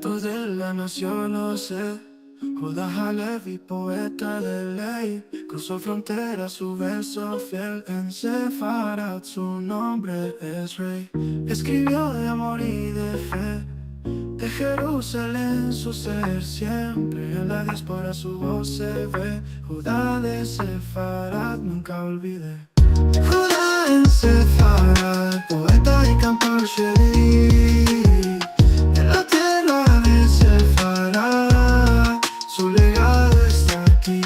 secretos de la nación, lo sé. Judá Halevi, poeta de ley, cruzó fronteras, su verso fiel en Sefarat, su nombre es rey. Escribió de amor y de fe, de Jerusalén su ser siempre. En la diáspora su voz se ve, Judá de Sefarat nunca olvidé. Judá en Sefarat, poeta y cantor Sheri. En la tierra de Sefarat, su legado está aquí.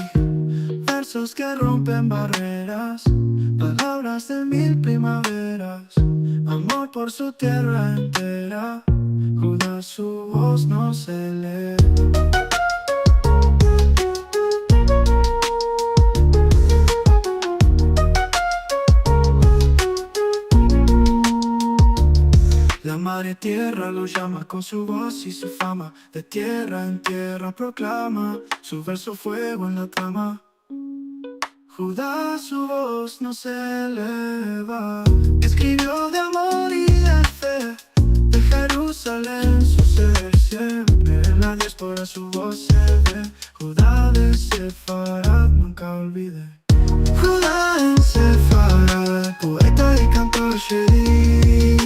Versos que rompen barreras, palabras de mil primaveras, amor por su tierra entera. Judá su voz nos eleva. La madre tierra lo llama con su voz y su fama, de tierra en tierra proclama su verso fuego en la trama. Judá su voz nos eleva, escribió de amor y de fe, de Jerusalén su ser siempre. En la diáspora su voz se ve, Judá de Sefarat nunca olvidé. Judá en Sefarat, poeta y cantor Sheri.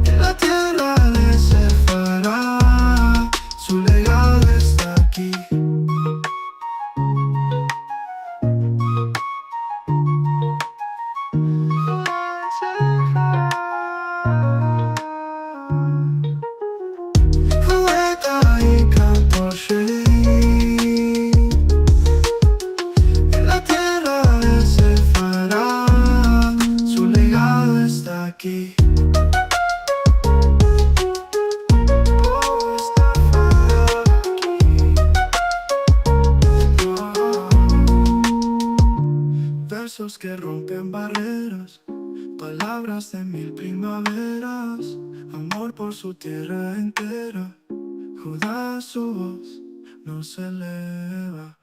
En la tierra de Sefarat, su legado está aquí. Poeta y cantor Sheri. En la tierra de Sefarat, su legado está aquí. Versos que rompen barreras, palabras de mil primaveras, amor por su tierra entera. Judá su voz nos eleva.